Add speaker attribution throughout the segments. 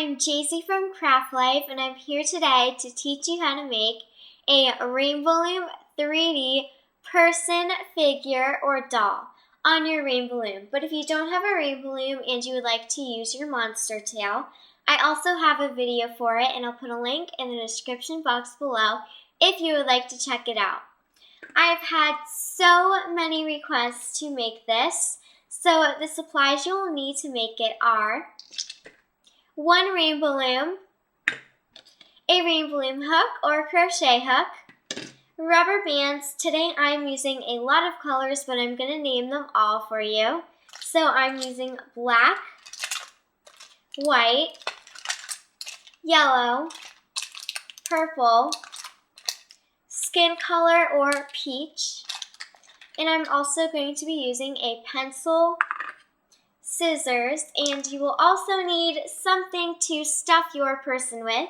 Speaker 1: I'm Jacy from Craft Life, and I'm here today to teach you how to make a Rainbow Loom 3D person, figure, or doll on your Rainbow Loom. But if you don't have a Rainbow Loom and you would like to use your monster tail, I also have a video for it, and I'll put a link in the description box below if you would like to check it out. I've had so many requests to make this, so the supplies you will need to make it are one Rainbow Loom, a Rainbow Loom hook or crochet hook, rubber bands. Today I'm using a lot of colors, but I'm going to name them all for you. So I'm using black, white, yellow, purple, skin color or peach, and I'm also going to be using a pencil, scissors, and you will also need something to stuff your person with.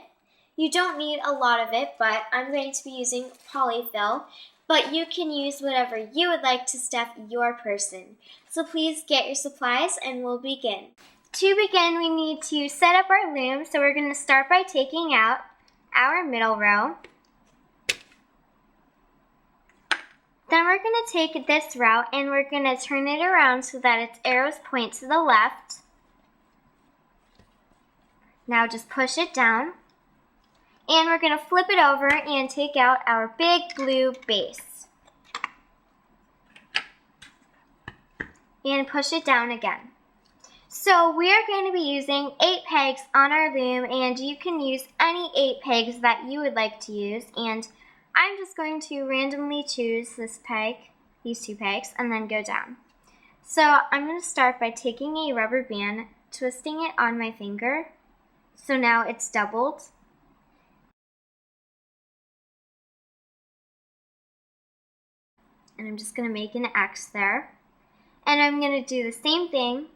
Speaker 1: You don't need a lot of it, but I'm going to be using polyfill, but you can use whatever you would like to stuff your person. So please get your supplies and we'll begin. To begin, we need to set up our loom, so we're going to start by taking out our middle row. Then we're going to take this row and we're going to turn it around so that its arrows point to the left. Now just push it down. And we're going to flip it over and take out our big blue base. And push it down again. So we are going to be using 8 pegs on our loom, and you can use any 8 pegs that you would like to use. And I'm just going to randomly choose this peg, these 2 pegs, and then go down. So I'm going to start by taking a rubber band, twisting it on my finger. So now it's doubled. And I'm just going to make an X there. And I'm going to do the same thing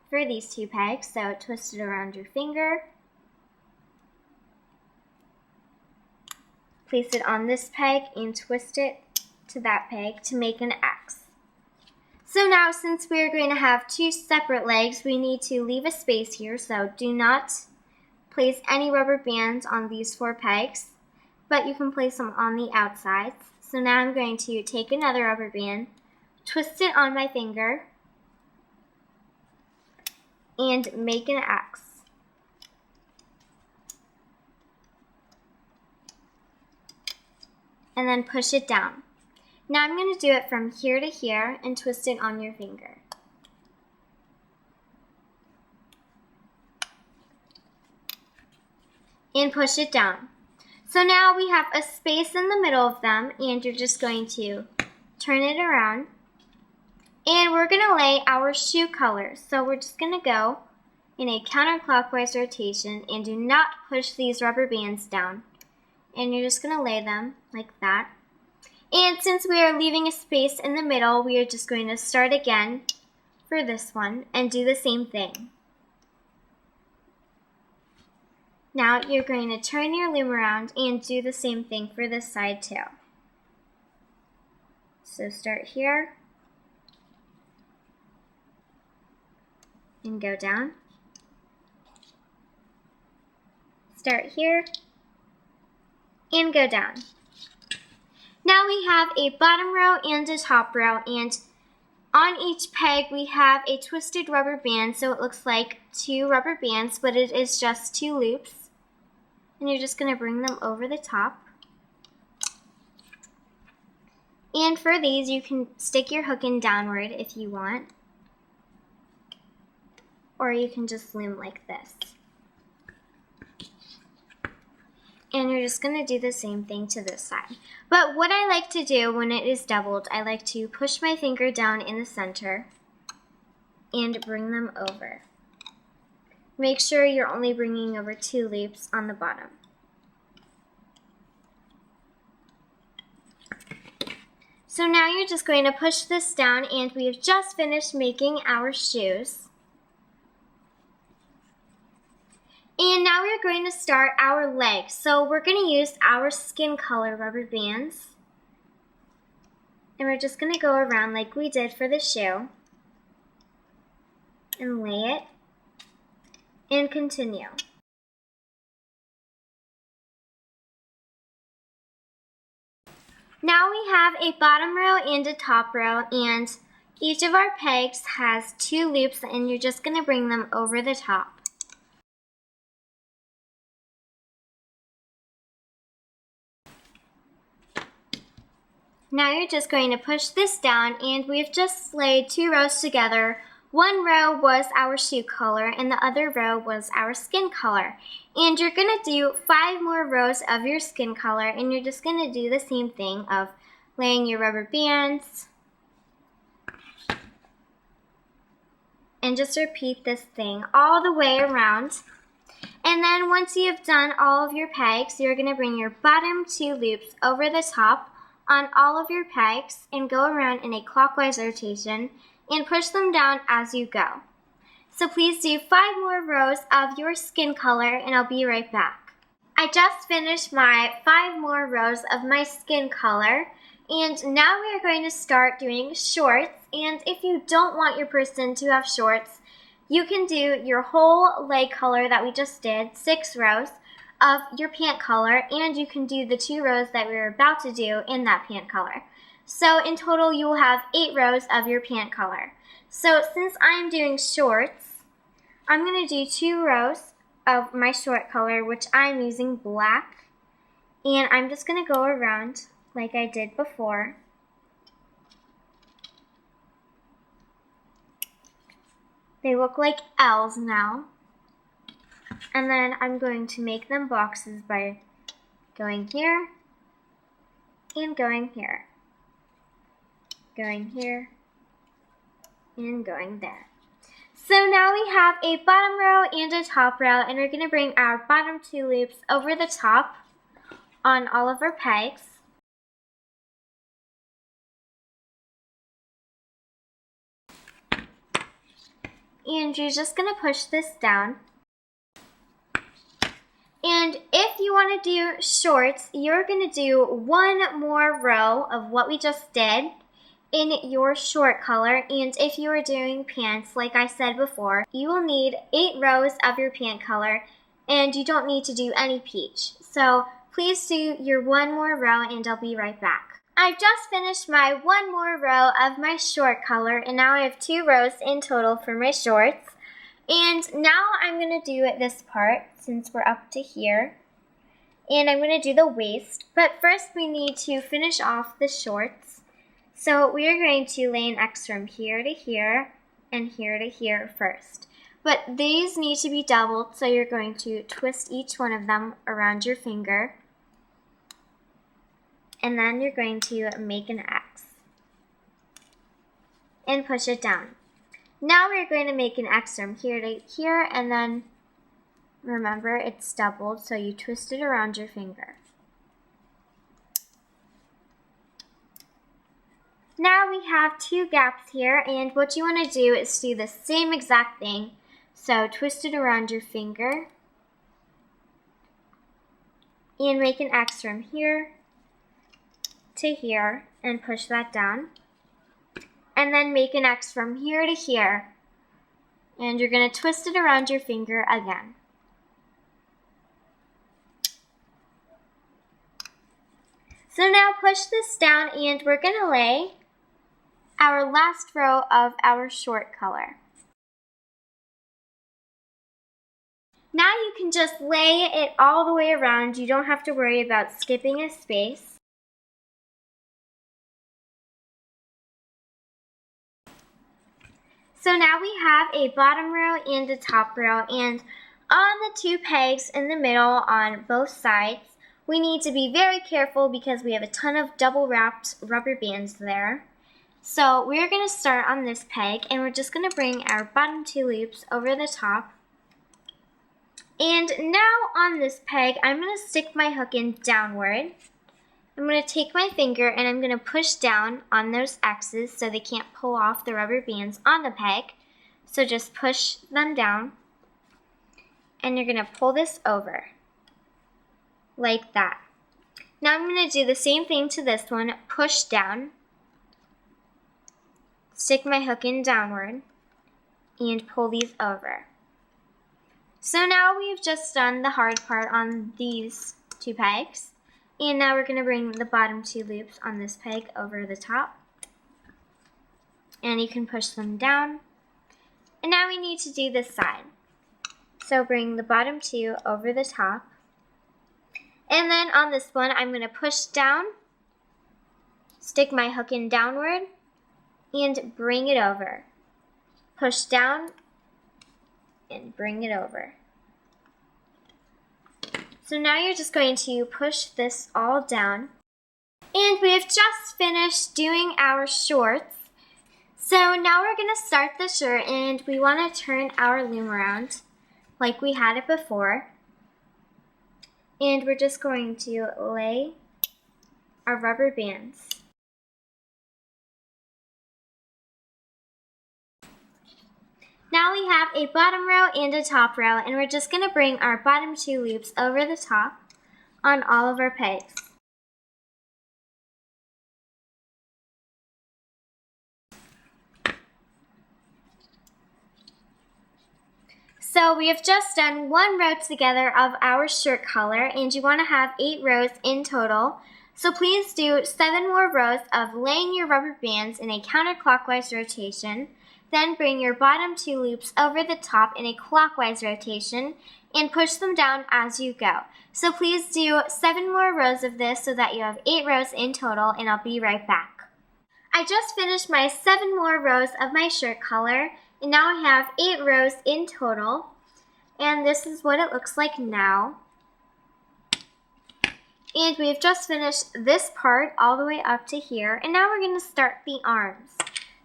Speaker 1: for these 2 pegs. So twist it around your finger. Place it on this peg and twist it to that peg to make an X. So now, since we are going to have 2 separate legs, we need to leave a space here, so do not place any rubber bands on these 4 pegs, but you can place them on the outsides. So now I'm going to take another rubber band, twist it on my finger, and make an X. And then push it down. Now I'm going to do it from here to here and twist it on your finger. And push it down. So now we have a space in the middle of them, and you're just going to turn it around. And we're going to lay our shoe colors. So we're just going to go in a counterclockwise rotation, and do not push these rubber bands down. And you're just going to lay them like that. And since we are leaving a space in the middle, we are just going to start again for this one and do the same thing. Now you're going to turn your loom around and do the same thing for this side too. So start here and go down. Start here and go down. Now we have a bottom row and a top row, and on each peg we have a twisted rubber band, so it looks like 2 rubber bands, but it is just 2 loops. And you're just going to bring them over the top. And for these, you can stick your hook in downward if you want, or you can just loom like this. And you're just going to do the same thing to this side. But what I like to do when it is doubled, I like to push my finger down in the center and bring them over. Make sure you're only bringing over 2 loops on the bottom. So now you're just going to push this down, and we have just finished making our shoes. And now we're going to start our legs. So we're going to use our skin color rubber bands. And we're just going to go around like we did for the shoe. And lay it. And continue. Now we have a bottom row and a top row, and each of our pegs has 2 loops, and you're just going to bring them over the top. Now you're just going to push this down, and we've just laid 2 rows together. One row was our shoe color, and the other row was our skin color. And you're going to do 5 more rows of your skin color, and you're just going to do the same thing of laying your rubber bands. And just repeat this thing all the way around. And then once you've done all of your pegs, you're going to bring your bottom 2 loops over the top on all of your pegs and go around in a clockwise rotation and push them down as you go. So please do 5 more rows of your skin color, and I'll be right back. I just finished my 5 more rows of my skin color, and now we are going to start doing shorts. And if you don't want your person to have shorts, you can do your whole leg color that we just did, 6 rows of your pant color, and you can do the 2 rows that we were about to do in that pant color. So in total, you will have 8 rows of your pant color. So since I'm doing shorts, I'm going to do 2 rows of my short color, which I'm using black. And I'm just going to go around like I did before. They look like L's now. And then I'm going to make them boxes by going here and going here. Going here, and going there. So now we have a bottom row and a top row, and we're going to bring our bottom 2 loops over the top on all of our pegs. And you're just going to push this down. And if you want to do shorts, you're going to do 1 more row of what we just did in your short color. And if you are doing pants, like I said before, you will need 8 rows of your pant color, and you don't need to do any peach. So please do your 1 more row, and I'll be right back. I've just finished my 1 more row of my short color, and now I have 2 rows in total for my shorts. And now I'm going to do this part since we're up to here. And I'm going to do the waist, but first we need to finish off the shorts. So we are going to lay an X from here to here and here to here first. But these need to be doubled, so you're going to twist each one of them around your finger. And then you're going to make an X and push it down. Now we're going to make an X from here to here, and then remember it's doubled, so you twist it around your finger. Now we have 2 gaps here, and what you want to do is do the same exact thing. So twist it around your finger and make an X from here to here and push that down. And then make an X from here to here. And you're going to twist it around your finger again. So now push this down, and we're going to lay our last row of our short color. Now you can just lay it all the way around. You don't have to worry about skipping a space. So now we have a bottom row and a top row, and on the 2 pegs in the middle on both sides, we need to be very careful because we have a ton of double wrapped rubber bands there. So we're going to start on this peg, and we're just going to bring our bottom 2 loops over the top. And now on this peg, I'm going to stick my hook in downward. I'm going to take my finger and I'm going to push down on those X's so they can't pull off the rubber bands on the peg. So just push them down, and you're going to pull this over like that. Now I'm going to do the same thing to this one, push down, stick my hook in downward, and pull these over. So now we've just done the hard part on these 2 pegs. And now we're going to bring the bottom 2 loops on this peg over the top. And you can push them down. And now we need to do this side. So bring the bottom 2 over the top. And then on this one, I'm going to push down, stick my hook in downward, and bring it over. Push down and bring it over. So now you're just going to push this all down. And we have just finished doing our shorts. So now we're going to start the shirt, and we want to turn our loom around like we had it before. And we're just going to lay our rubber bands. Now we have a bottom row and a top row, and we're just going to bring our bottom 2 loops over the top on all of our pegs. So we have just done 1 row together of our shirt color, and you want to have 8 rows in total. So please do 7 more rows of laying your rubber bands in a counterclockwise rotation. Then bring your bottom 2 loops over the top in a clockwise rotation and push them down as you go. So please do 7 more rows of this so that you have 8 rows in total, and I'll be right back. I just finished my 7 more rows of my shirt color, and now I have 8 rows in total, and this is what it looks like now. And we've just finished this part all the way up to here, and now we're going to start the arms.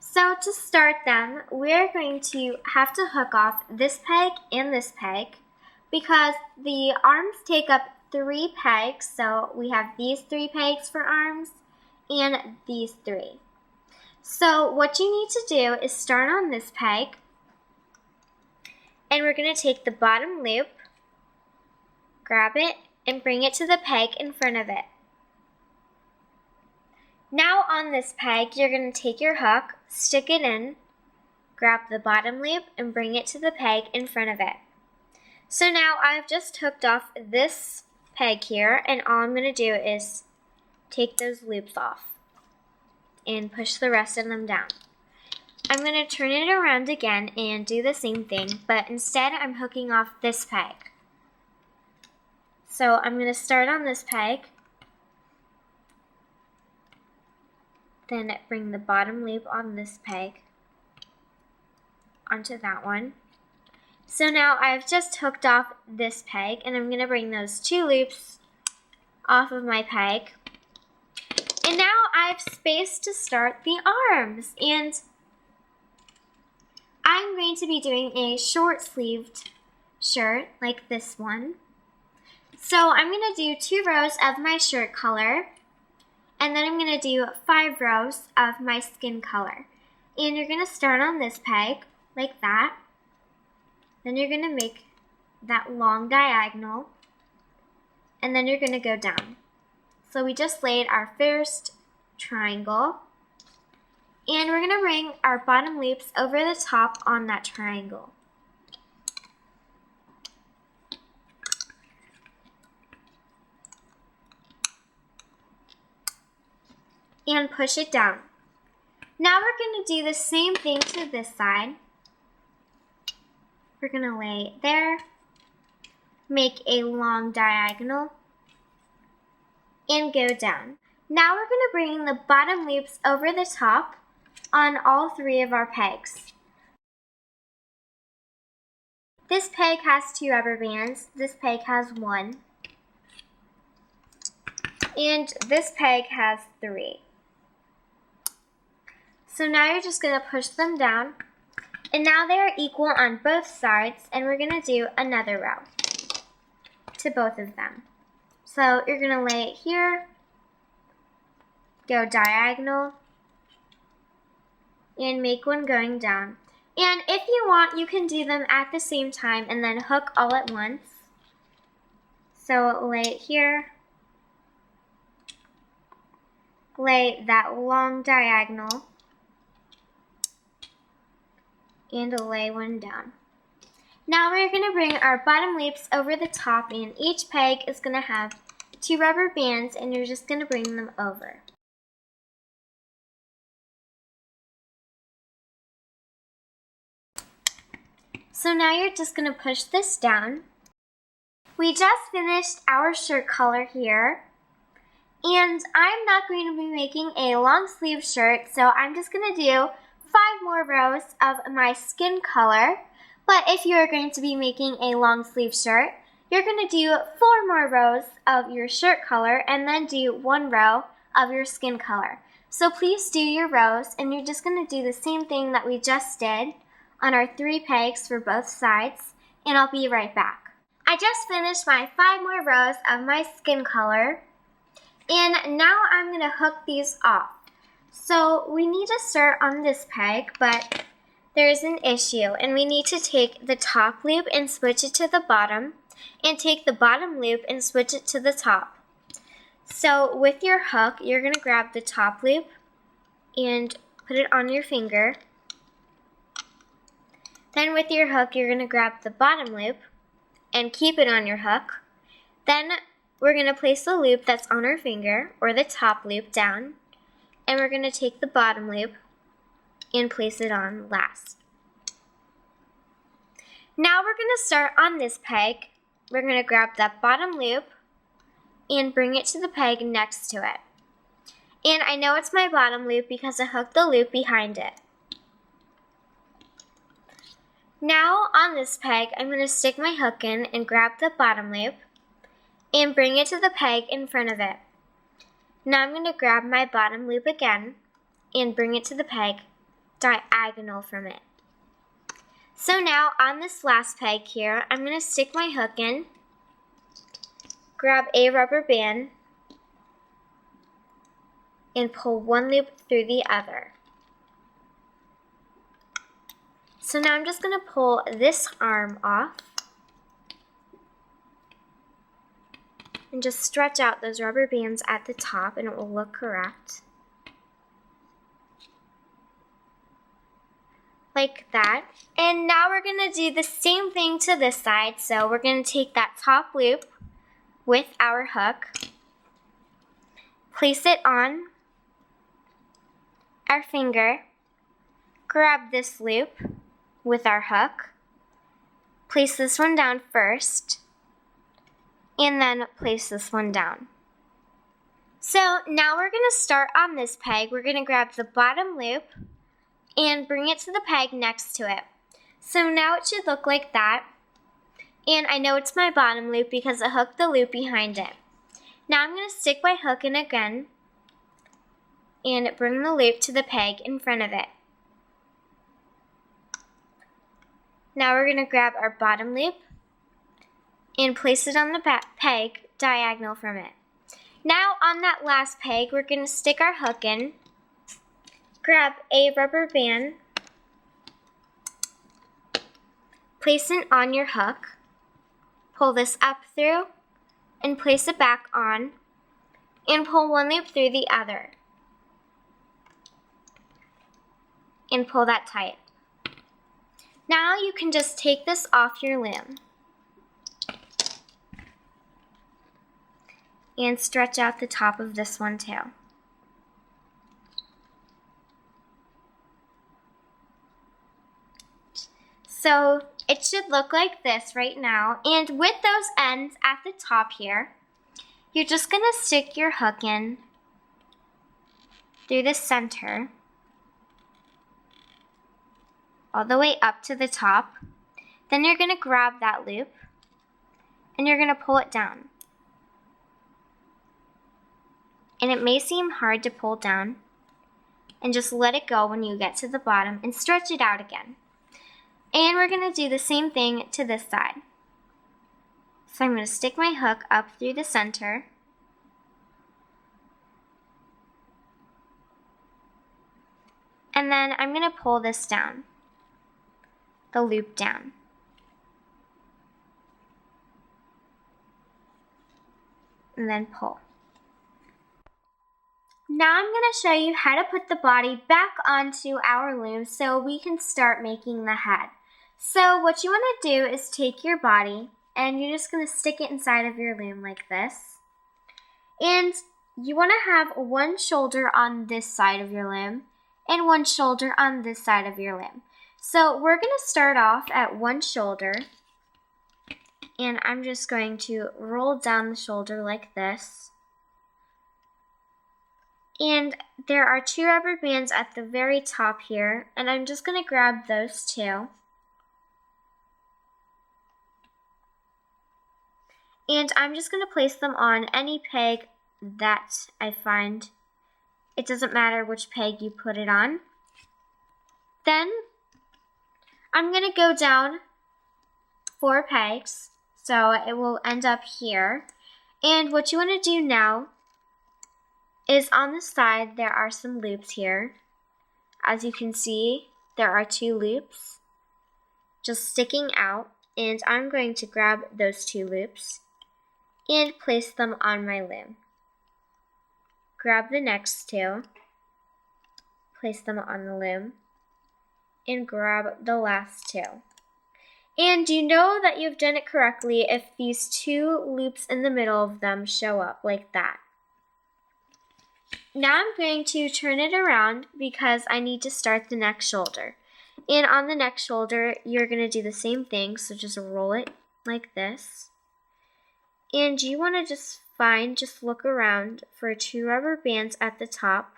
Speaker 1: So to start them, we're going to have to hook off this peg and this peg because the arms take up 3 pegs, so we have these 3 pegs for arms and these 3. So what you need to do is start on this peg, and we're going to take the bottom loop, grab it, and bring it to the peg in front of it. Now on this peg, you're going to take your hook, stick it in, grab the bottom loop, and bring it to the peg in front of it. So now I've just hooked off this peg here, and all I'm going to do is take those loops off and push the rest of them down. I'm going to turn it around again and do the same thing, but instead I'm hooking off this peg. So I'm going to start on this peg, then bring the bottom loop on this peg onto that one. So now I've just hooked off this peg, and I'm going to bring those 2 loops off of my peg. And now I have space to start the arms, and I'm going to be doing a short-sleeved shirt like this one. So I'm going to do 2 rows of my shirt color, and then I'm going to do 5 rows of my skin color. And you're going to start on this peg like that. Then you're going to make that long diagonal, and then you're going to go down. So we just laid our first triangle, and we're going to bring our bottom loops over the top on that triangle. And push it down. Now we're going to do the same thing to this side. We're going to lay it there, make a long diagonal, and go down. Now we're going to bring the bottom loops over the top on all 3 of our pegs. This peg has 2 rubber bands, this peg has 1, and this peg has 3. So now you're just going to push them down, and now they are equal on both sides, and we're going to do another row to both of them. So you're going to lay it here, go diagonal, and make one going down. And if you want, you can do them at the same time and then hook all at once. So lay it here, lay that long diagonal, and lay one down. Now we're going to bring our bottom loops over the top, and each peg is going to have 2 rubber bands and you're just going to bring them over. So now you're just going to push this down. We just finished our shirt color here. And I'm not going to be making a long sleeve shirt, so I'm just going to do 5 more rows of my skin color. But if you're going to be making a long sleeve shirt, you're going to do 4 more rows of your shirt color and then do 1 row of your skin color. So please do your rows, and you're just going to do the same thing that we just did on our 3 pegs for both sides, and I'll be right back. I just finished my 5 more rows of my skin color. And now I'm going to hook these off. So we need to start on this peg, but there's an issue. And we need to take the top loop and switch it to the bottom, and take the bottom loop and switch it to the top. So with your hook, you're going to grab the top loop and put it on your finger. Then with your hook, you're going to grab the bottom loop and keep it on your hook. Then we're going to place the loop that's on our finger, or the top loop, down, and we're going to take the bottom loop and place it on last. Now we're going to start on this peg. We're going to grab that bottom loop and bring it to the peg next to it. And I know it's my bottom loop because I hooked the loop behind it. Now on this peg, I'm going to stick my hook in and grab the bottom loop and bring it to the peg in front of it. Now I'm going to grab my bottom loop again and bring it to the peg diagonal from it. So now on this last peg here, I'm going to stick my hook in, grab a rubber band, and pull 1 loop through the other. So now I'm just going to pull this arm off and just stretch out those rubber bands at the top, and it will look correct. Like that. And now we're going to do the same thing to this side. So we're going to take that top loop with our hook, place it on our finger, grab this loop with our hook, place this one down first, and then place this one down. So now we're going to start on this peg. We're going to grab the bottom loop and bring it to the peg next to it. So now it should look like that. And I know it's my bottom loop because I hooked the loop behind it. Now I'm going to stick my hook in again and bring the loop to the peg in front of it. Now we're going to grab our bottom loop and place it on the peg diagonal from it. Now on that last peg, we're going to stick our hook in, grab a rubber band, place it on your hook, pull this up through, and place it back on, and pull 1 loop through the other, and pull that tight. Now you can just take this off your loom and stretch out the top of this one too. So it should look like this right now, and with those ends at the top here, you're just going to stick your hook in through the center all the way up to the top. Then you're going to grab that loop and you're going to pull it down. And it may seem hard to pull down, and just let it go when you get to the bottom and stretch it out again. And we're going to do the same thing to this side. So I'm going to stick my hook up through the center, and then I'm going to pull this down, the loop down. And then pull. Now I'm going to show you how to put the body back onto our loom so we can start making the head. So what you want to do is take your body and you're just going to stick it inside of your loom like this. And you want to have one shoulder on this side of your limb and one shoulder on this side of your limb. So we're going to start off at one shoulder, and I'm just going to roll down the shoulder like this. And there are 2 rubber bands at the very top here, and I'm just going to grab those 2. And I'm just going to place them on any peg that I find. It doesn't matter which peg you put it on. Then I'm going to go down 4 pegs, so it will end up here. And what you want to do now is on the side there are some loops here. As you can see, there are 2 loops just sticking out, and I'm going to grab those 2 loops and place them on my limb. Grab the next 2, place them on the limb, and grab the last 2. And you know that you've done it correctly if these 2 loops in the middle of them show up like that. Now I'm going to turn it around because I need to start the next shoulder. And on the next shoulder, you're going to do the same thing, so just roll it like this. And you want to just look around for 2 rubber bands at the top,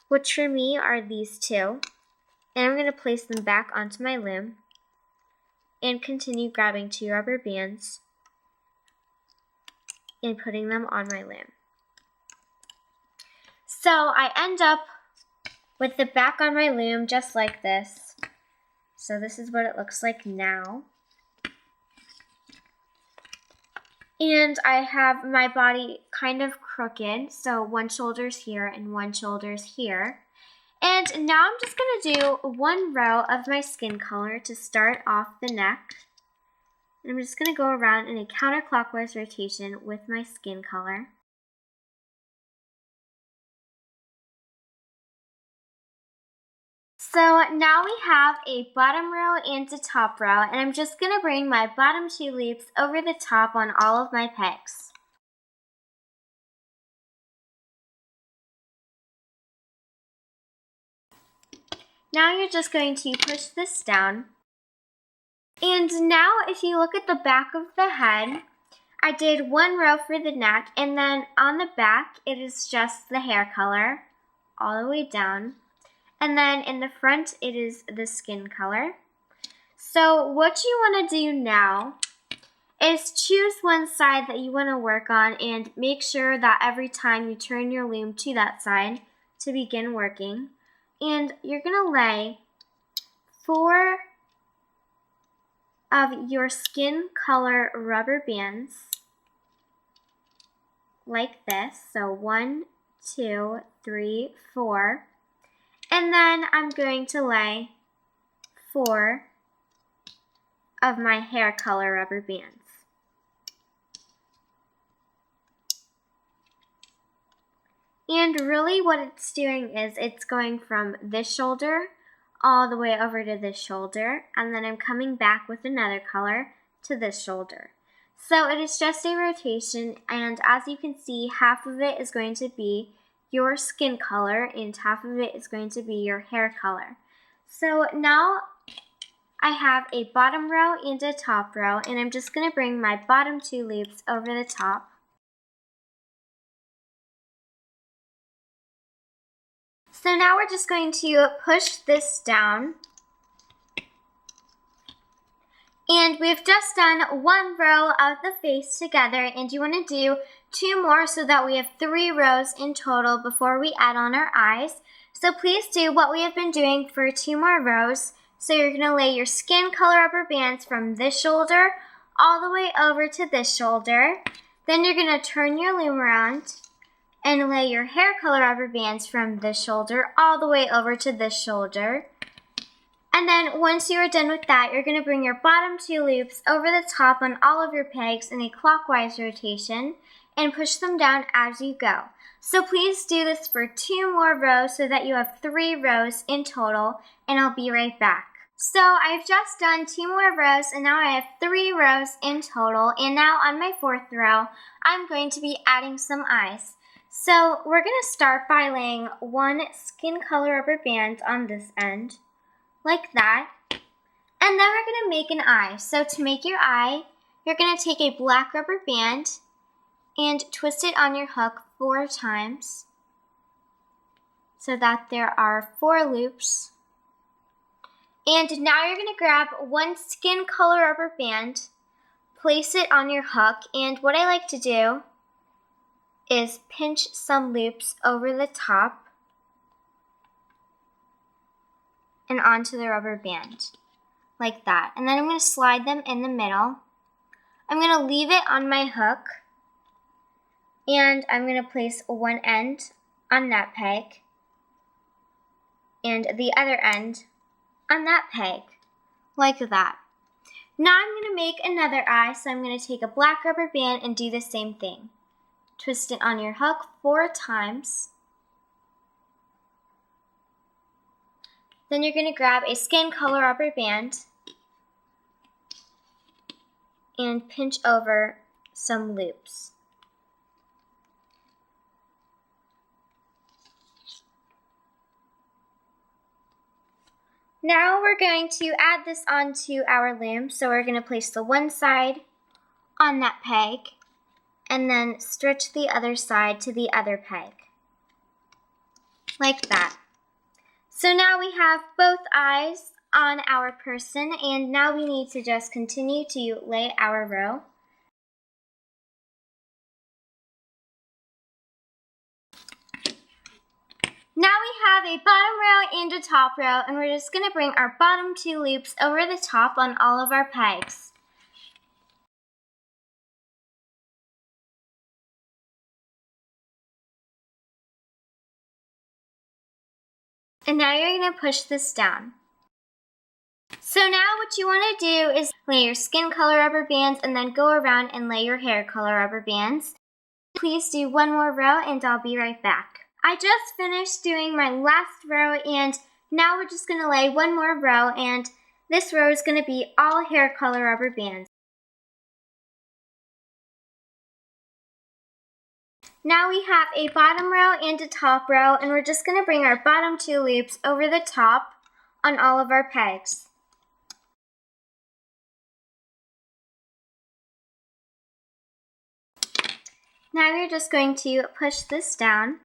Speaker 1: which for me are these 2. And I'm going to place them back onto my limb and continue grabbing 2 rubber bands and putting them on my limb. So I end up with the back on my loom just like this. So this is what it looks like now. And I have my body kind of crooked, so one shoulder's here and one shoulder's here. And now I'm just going to do 1 row of my skin color to start off the neck. And I'm just going to go around in a counterclockwise rotation with my skin color. So now we have a bottom row and a top row, and I'm just going to bring my bottom 2 loops over the top on all of my pegs. Now you're just going to push this down. And now if you look at the back of the head, I did 1 row for the neck, and then on the back it is just the hair color all the way down. And then in the front, it is the skin color. So what you want to do now is choose one side that you want to work on and make sure that every time you turn your loom to that side to begin working. And you're going to lay 4 of your skin color rubber bands like this. So 1, 2, 3, 4. And then I'm going to lay 4 of my hair color rubber bands. And really what it's doing is it's going from this shoulder all the way over to this shoulder, and then I'm coming back with another color to this shoulder. So it is just a rotation, and as you can see, half of it is going to be your skin color and half of it is going to be your hair color. So now I have a bottom row and a top row, and I'm just going to bring my bottom 2 loops over the top. So now we're just going to push this down. And we've just done 1 row of the face together, and you want to do 2 more so that we have 3 rows in total before we add on our eyes. So please do what we have been doing for 2 more rows. So you're going to lay your skin color rubber bands from this shoulder all the way over to this shoulder. Then you're going to turn your loom around and lay your hair color rubber bands from this shoulder all the way over to this shoulder. And then once you are done with that, you're going to bring your bottom 2 loops over the top on all of your pegs in a clockwise rotation and push them down as you go. So please do this for 2 more rows so that you have 3 rows in total, and I'll be right back. So I've just done 2 more rows, and now I have 3 rows in total. And now on my 4th row, I'm going to be adding some eyes. So we're going to start by laying 1 skin color rubber band on this end, like that. And then we're going to make an eye. So to make your eye, you're going to take a black rubber band and twist it on your hook 4 times so that there are 4 loops. And now you're going to grab 1 skin color rubber band, place it on your hook, and what I like to do is pinch some loops over the top and onto the rubber band, like that. And then I'm going to slide them in the middle. I'm going to leave it on my hook, and I'm going to place one end on that peg and the other end on that peg, like that. Now I'm going to make another eye, so I'm going to take a black rubber band and do the same thing. Twist it on your hook 4 times. Then you're going to grab a skin color rubber band and pinch over some loops. Now we're going to add this onto our loom. So we're going to place the one side on that peg and then stretch the other side to the other peg, like that. So now we have both eyes on our person, and now we need to just continue to lay our row. Now we have a bottom row and a top row, and we're just going to bring our bottom 2 loops over the top on all of our pegs. And now you're going to push this down. So now what you want to do is lay your skin color rubber bands and then go around and lay your hair color rubber bands. Please do 1 more row and I'll be right back. I just finished doing my last row, and now we're just going to lay 1 more row, and this row is going to be all hair color rubber bands. Now we have a bottom row and a top row, and we're just going to bring our bottom 2 loops over the top on all of our pegs. Now you're just going to push this down.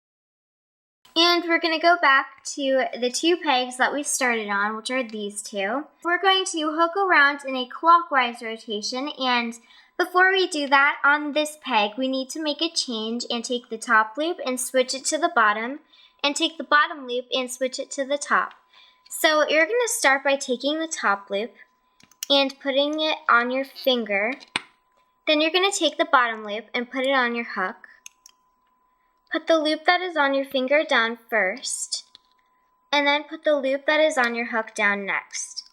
Speaker 1: And we're going to go back to the 2 pegs that we started on, which are these 2. We're going to hook around in a clockwise rotation, and before we do that, on this peg, we need to make a change and take the top loop and switch it to the bottom, and take the bottom loop and switch it to the top. So you're going to start by taking the top loop and putting it on your finger. Then you're going to take the bottom loop and put it on your hook. Put the loop that is on your finger down first, and then put the loop that is on your hook down next.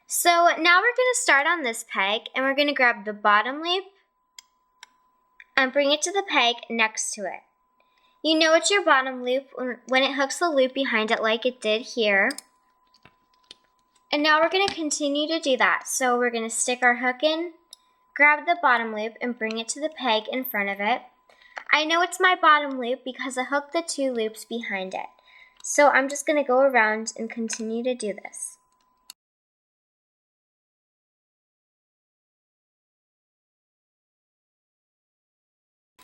Speaker 1: So now we're going to start on this peg, and we're going to grab the bottom loop and bring it to the peg next to it. You know it's your bottom loop when it hooks the loop behind it like it did here. And now we're going to continue to do that. So we're going to stick our hook in, grab the bottom loop, and bring it to the peg in front of it. I know it's my bottom loop because I hooked the 2 loops behind it. So I'm just going to go around and continue to do this.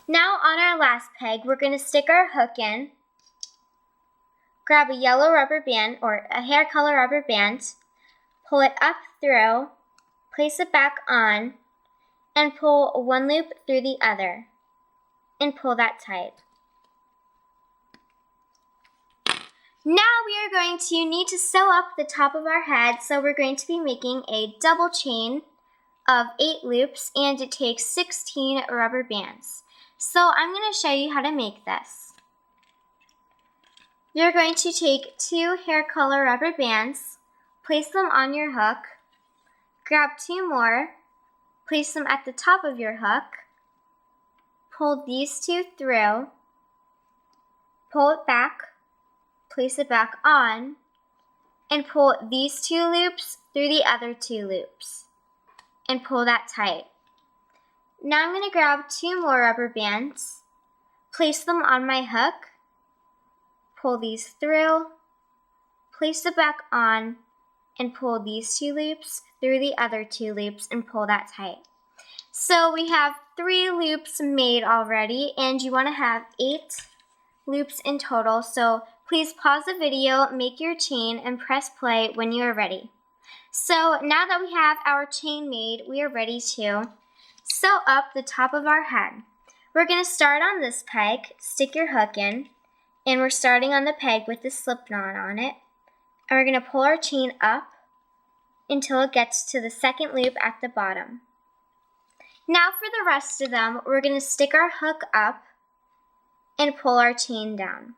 Speaker 1: Now on our last peg, we're going to stick our hook in, grab a yellow rubber band or a hair color rubber band, pull it up through, place it back on, and pull 1 loop through the other. And pull that tight. Now we are going to need to sew up the top of our head, so we're going to be making a double chain of 8 loops, and it takes 16 rubber bands. So I'm going to show you how to make this. You're going to take 2 hair color rubber bands, place them on your hook, grab 2 more, place them at the top of your hook, pull these 2 through, pull it back, place it back on, and pull these 2 loops through the other 2 loops and pull that tight. Now I'm going to grab 2 more rubber bands, place them on my hook, pull these through, place it back on, and pull these 2 loops through the other 2 loops and pull that tight. So we have 3 loops made already, and you want to have 8 loops in total. So please pause the video, make your chain, and press play when you are ready. So now that we have our chain made, we are ready to sew up the top of our head. We're going to start on this peg, stick your hook in, and we're starting on the peg with the slip knot on it. And we're going to pull our chain up until it gets to the second loop at the bottom. Now for the rest of them, we're going to stick our hook up and pull our chain down.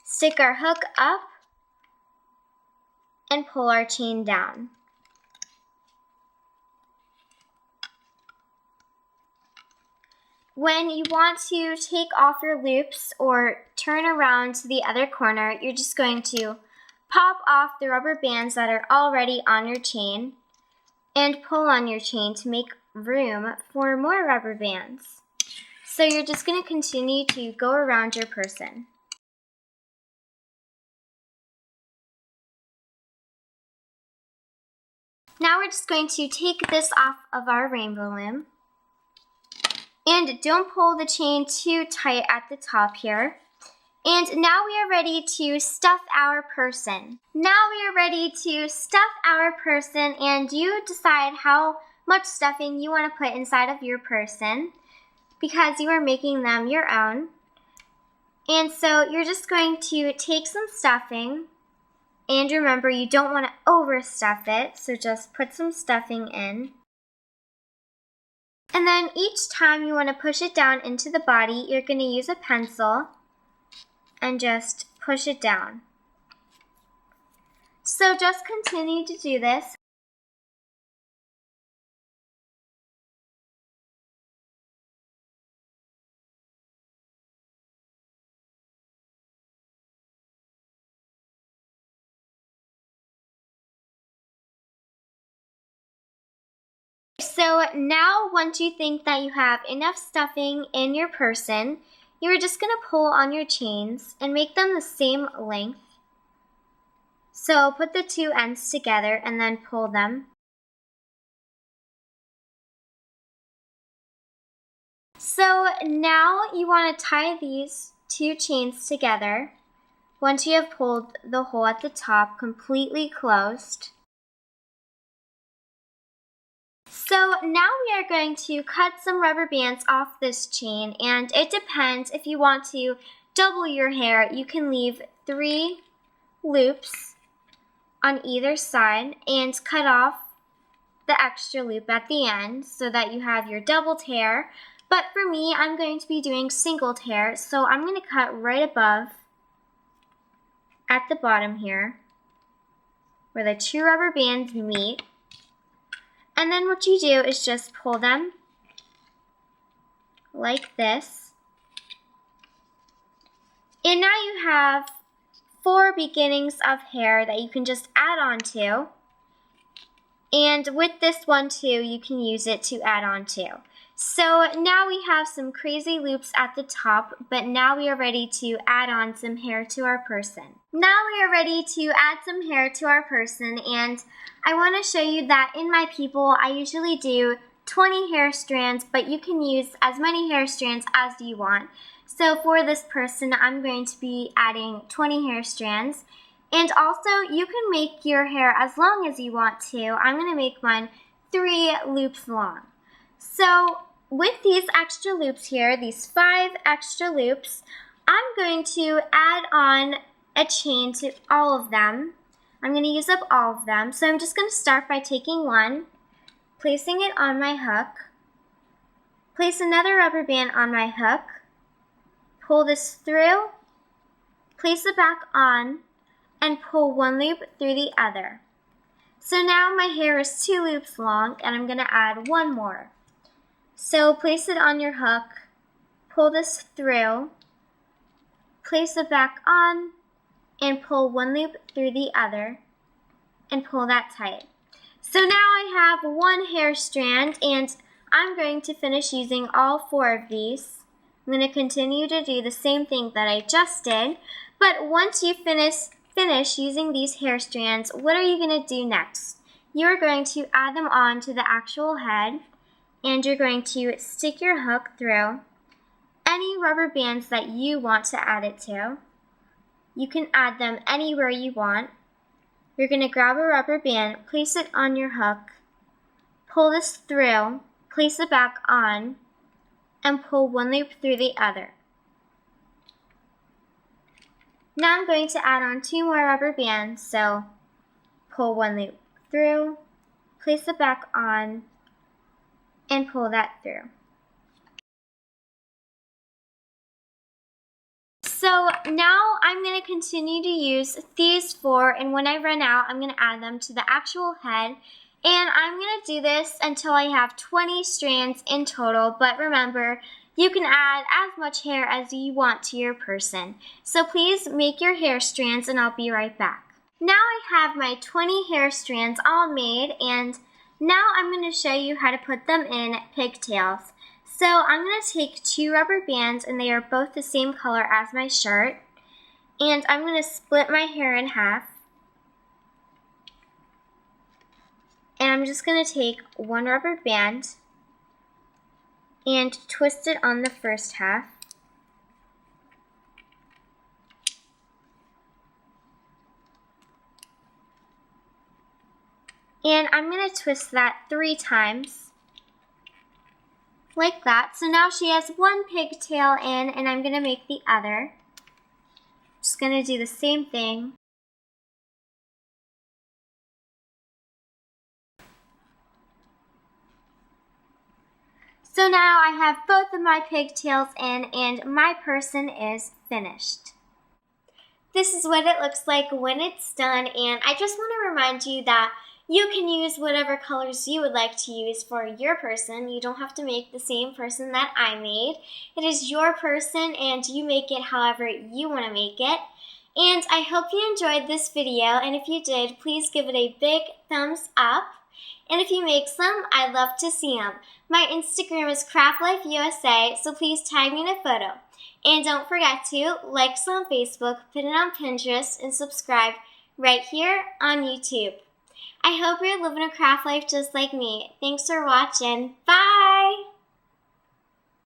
Speaker 1: Stick our hook up and pull our chain down. When you want to take off your loops or turn around to the other corner, you're just going to pop off the rubber bands that are already on your chain and pull on your chain to make room for more rubber bands. So you're just going to continue to go around your person. Now we're just going to take this off of our rainbow loom. And don't pull the chain too tight at the top here. And now we are ready to stuff our person. Now we are ready to stuff our person, and you decide how much stuffing you want to put inside of your person because you are making them your own. And so you're just going to take some stuffing, and remember you don't want to overstuff it, so just put some stuffing in. And then each time you want to push it down into the body, you're going to use a pencil and just push it down. So just continue to do this. So now once you think that you have enough stuffing in your person, you're just going to pull on your chains and make them the same length. So put the 2 ends together and then pull them. So now you want to tie these 2 chains together once you have pulled the hole at the top completely closed. So now we are going to cut some rubber bands off this chain, and it depends. If you want to double your hair, you can leave 3 loops on either side and cut off the extra loop at the end so that you have your doubled hair. But for me, I'm going to be doing singled hair, so I'm going to cut right above at the bottom here where the 2 rubber bands meet. And then what you do is just pull them like this. And now you have 4 beginnings of hair that you can just add on to. And with this one too, you can use it to add on to. So now we have some crazy loops at the top, but now we are ready to add on some hair to our person. Now we are ready to add some hair to our person, and I want to show you that in my people, I usually do 20 hair strands, but you can use as many hair strands as you want. So for this person, I'm going to be adding 20 hair strands. And also, you can make your hair as long as you want to. I'm going to make mine 3 loops long. So with these extra loops here, these 5 extra loops, I'm going to add on a chain to all of them. I'm going to use up all of them. So I'm just going to start by taking one, placing it on my hook, place another rubber band on my hook, pull this through, place it back on, and pull one loop through the other. So now my hair is 2 loops long, and I'm going to add one more. So place it on your hook, pull this through, place it back on, and pull one loop through the other, and pull that tight. So now I have one hair strand, and I'm going to finish using all 4 of these. I'm going to continue to do the same thing that I just did, but once you finish using these hair strands, what are you going to do next? You're going to add them on to the actual head, and you're going to stick your hook through any rubber bands that you want to add it to. You can add them anywhere you want. You're going to grab a rubber band, place it on your hook, pull this through, place it back on, and pull one loop through the other. Now I'm going to add on 2 more rubber bands, so pull one loop through, place it back on, and pull that through. So now I'm going to continue to use these 4, and when I run out, I'm going to add them to the actual head. And I'm going to do this until I have 20 strands in total, but remember, you can add as much hair as you want to your person. So please make your hair strands, and I'll be right back. Now I have my 20 hair strands all made, and now I'm going to show you how to put them in pigtails. So I'm going to take 2 rubber bands, and they are both the same color as my shirt, and I'm going to split my hair in half. And I'm just going to take 1 rubber band and twist it on the first half. And I'm going to twist that 3 times, like that. So now she has 1 pigtail in, and I'm going to make the other. Just going to do the same thing. So now I have both of my pigtails in, and my person is finished. This is what it looks like when it's done, and I just want to remind you that you can use whatever colors you would like to use for your person. You don't have to make the same person that I made. It is your person, and you make it however you want to make it. And I hope you enjoyed this video, and if you did, please give it a big thumbs up. And if you make some, I'd love to see them. My Instagram is CraftLifeUSA, so please tag me in a photo. And don't forget to like us on Facebook, put it on Pinterest, and subscribe right here on YouTube. I hope you're living a craft life just like me. Thanks for watching. Bye!